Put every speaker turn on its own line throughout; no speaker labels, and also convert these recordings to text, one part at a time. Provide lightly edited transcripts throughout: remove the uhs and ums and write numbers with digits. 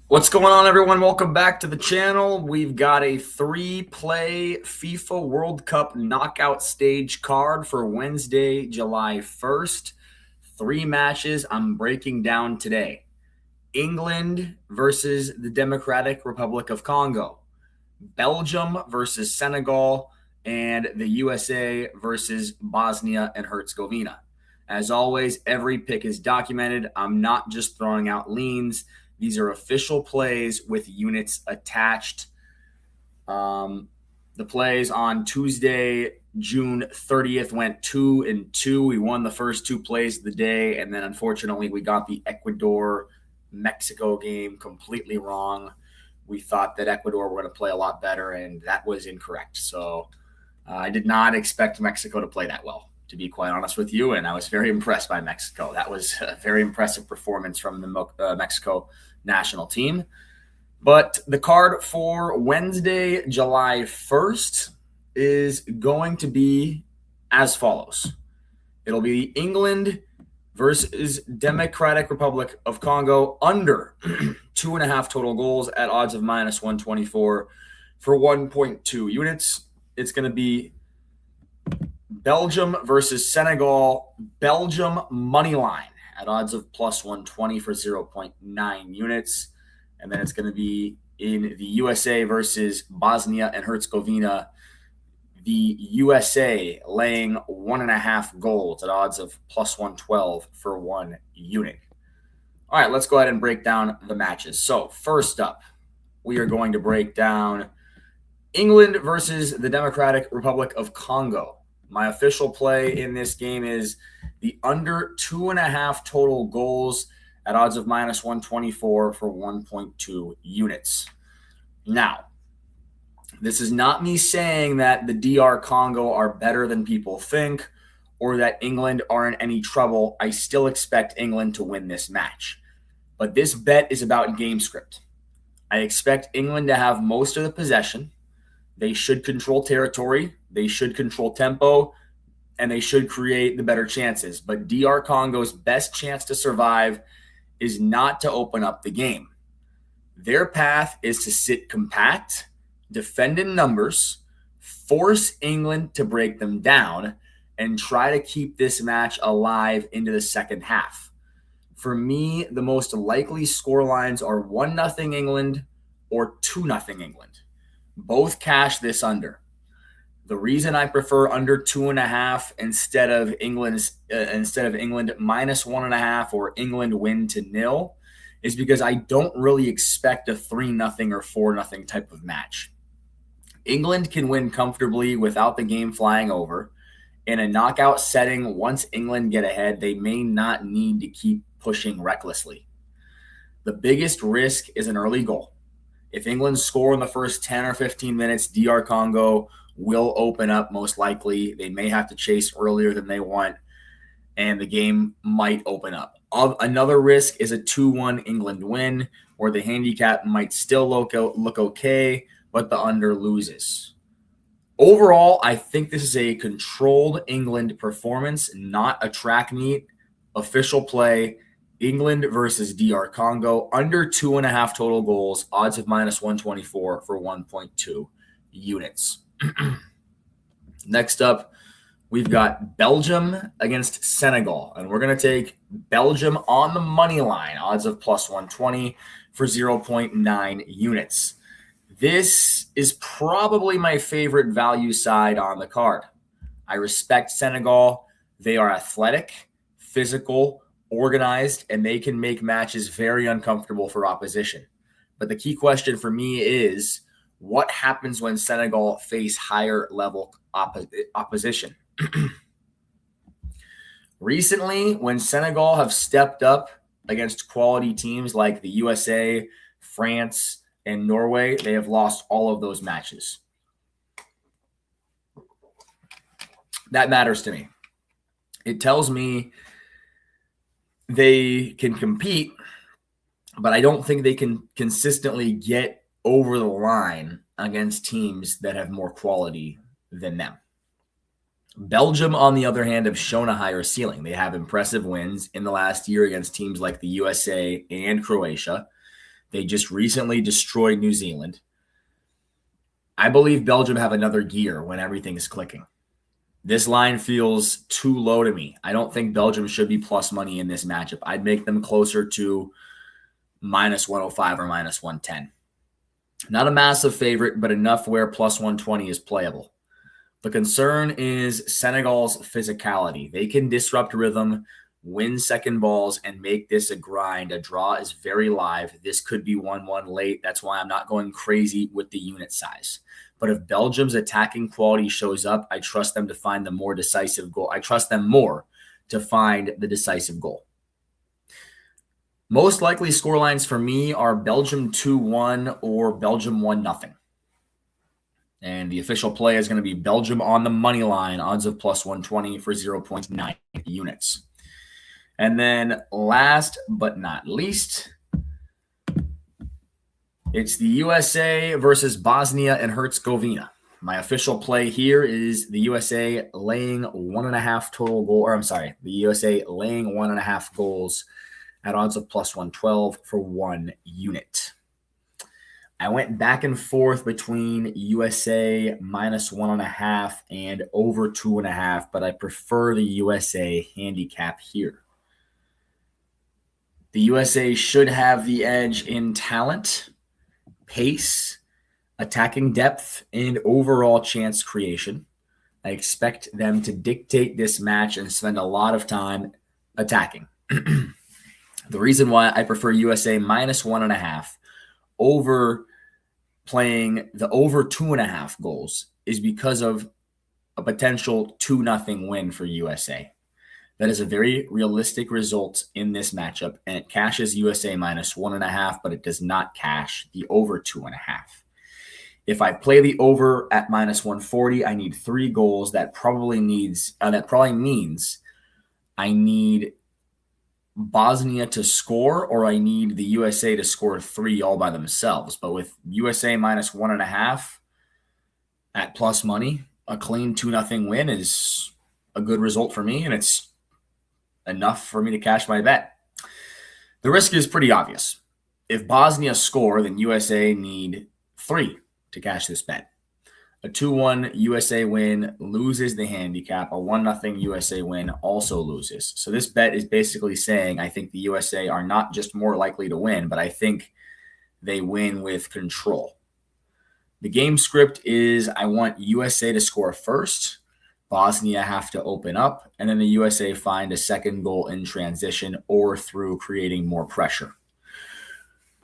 What's going on, everyone? Welcome back to the channel. We've got a 3-play FIFA World Cup knockout stage card for Wednesday, July 1st. 3 matches I'm breaking down today. England versus the Democratic Republic of Congo. Belgium versus Senegal. And the USA versus Bosnia and Herzegovina. As always, every pick is documented. I'm not just throwing out leans. These are official plays with units attached. The plays on Tuesday, June 30th, went 2-2. We won the first 2 plays of the day, and then unfortunately, we got the Ecuador-Mexico game completely wrong. We thought that Ecuador were going to play a lot better, and that was incorrect. So I did not expect Mexico to play that well, to be quite honest with you, and I was very impressed by Mexico. That was a very impressive performance from the Mexico national team. But the card for Wednesday, July 1st is going to be as follows. It'll be England versus Democratic Republic of Congo under 2.5 total goals at odds of -124 for 1.2 units. It's going to be Belgium versus Senegal, Belgium money line at odds of +120 for 0.9 units. And then it's going to be in the USA versus Bosnia and Herzegovina, the USA laying 1.5 goals at odds of +112 for 1 unit. All right, let's go ahead and break down the matches. So first up, we are going to break down England versus the Democratic Republic of Congo. My official play in this game is the under 2.5 total goals at odds of -124 for 1.2 units. Now, this is not me saying that the DR Congo are better than people think or that England are in any trouble. I still expect England to win this match. But this bet is about game script. I expect England to have most of the possession. They should control territory. They should control tempo, and they should create the better chances. But DR Congo's best chance to survive is not to open up the game. Their path is to sit compact, defend in numbers, force England to break them down, and try to keep this match alive into the second half. For me, the most likely score lines are 1-0 England or 2-0 England. Both cash this under. The reason I prefer under 2.5 instead of England -1.5 or England win to 0 is because I don't really expect a 3-0 or 4-0 type of match. England can win comfortably without the game flying over. In a knockout setting, once England get ahead, they may not need to keep pushing recklessly. The biggest risk is an early goal. If England score in the first 10 or 15 minutes, DR Congo will open up most likely. They may have to chase earlier than they want, and the game might open up. Another risk is a 2-1 England win, where the handicap might still look okay, but the under loses. Overall, I think this is a controlled England performance, not a track meet. Official play, England versus DR Congo, under 2.5 total goals, odds of -124 for 1.2 units. Next up, we've got Belgium against Senegal, and we're going to take Belgium on the money line, odds of +120 for 0.9 units. This is probably my favorite value side on the card. I respect Senegal. They are athletic, physical, organized, and they can make matches very uncomfortable for opposition. But the key question for me is, what happens when Senegal face higher level opposition? Recently, when Senegal have stepped up against quality teams like the USA, France, and Norway, they have lost all of those matches. That matters to me. It tells me they can compete, but I don't think they can consistently get over the line against teams that have more quality than them. Belgium, on the other hand, have shown a higher ceiling. They have impressive wins in the last year against teams like the USA and Croatia. They just recently destroyed New Zealand. I believe Belgium have another gear when everything is clicking. This line feels too low to me. I don't think Belgium should be plus money in this matchup. I'd make them closer to minus 105 or minus 110. Not a massive favorite, but enough where plus 120 is playable. The concern is Senegal's physicality. They can disrupt rhythm, win second balls, and make this a grind. A draw is very live. This could be 1-1 late. That's why I'm not going crazy with the unit size. But if Belgium's attacking quality shows up, I trust them to find the more decisive goal. I trust them more to find the decisive goal. Most likely scorelines for me are Belgium 2-1 or Belgium 1-0. And the official play is going to be Belgium on the money line, odds of plus 120 for 0.9 units. And then last but not least, it's the USA versus Bosnia and Herzegovina. My official play here is the USA laying 1.5 total goal, or I'm sorry, the USA laying 1.5 goals at odds of plus 112 for 1 unit. I went back and forth between USA minus 1.5 and over 2.5, but I prefer the USA handicap here. The USA should have the edge in talent, pace, attacking depth, and overall chance creation. I expect them to dictate this match and spend a lot of time attacking. The reason why I prefer USA minus 1.5 over playing the over 2.5 goals is because of a potential 2-0 win for USA. That is a very realistic result in this matchup, and it cashes USA minus 1.5, but it does not cash the over 2.5. If I play the over at minus 140, I need 3 goals. That probably means I need Bosnia to score, or I need the USA to score 3 all by themselves. But with USA minus 1.5 at plus money, a clean 2-0 win is a good result for me, and it's enough for me to cash my bet. The risk is pretty obvious. If Bosnia score, then USA need 3 to cash this bet. A 2-1 USA win loses the handicap. A 1-0 USA win also loses. So this bet is basically saying I think the USA are not just more likely to win, but I think they win with control. The game script is I want USA to score first, Bosnia have to open up, and then the USA find a second goal in transition or through creating more pressure.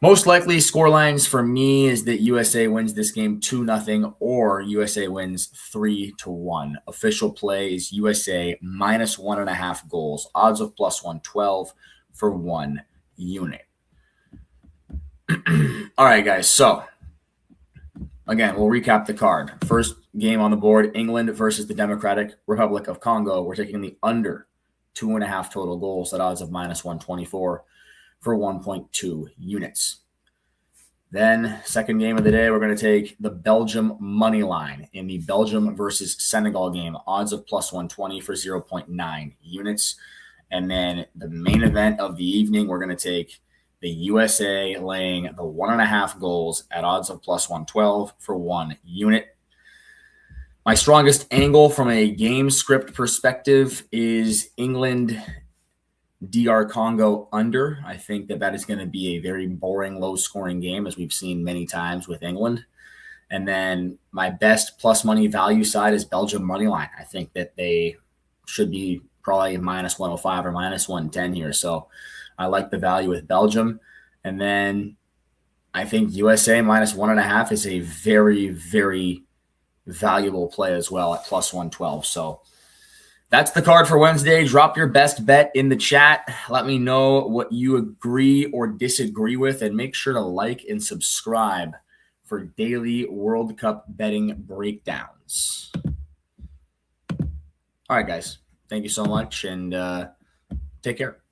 Most likely scorelines for me is that USA wins this game 2-0 or USA wins 3-1. Official play is USA minus 1.5 goals, odds of plus 112 for 1 unit. All right, guys. So again, we'll recap the card. First game on the board, England versus the Democratic Republic of Congo. We're taking the under 2.5 total goals at odds of minus 124 for 1.2 units. Then, second game of the day, we're going to take the Belgium money line in the Belgium versus Senegal game, odds of plus 120 for 0.9 units. And then the main event of the evening, we're going to take the USA laying the 1.5 goals at odds of plus 112 for 1 unit. My strongest angle from a game script perspective is England DR Congo under. I think that is going to be a very boring, low-scoring game, as we've seen many times with England. And then my best plus money value side is Belgium money line. I think that they should be probably minus 105 or minus 110 here. So I like the value with Belgium. And then I think USA minus 1.5 is a very, very valuable play as well at plus 112. So that's the card for Wednesday. Drop your best bet in the chat. Let me know what you agree or disagree with, and make sure to like and subscribe for daily World Cup betting breakdowns. All right, guys. Thank you so much, and take care.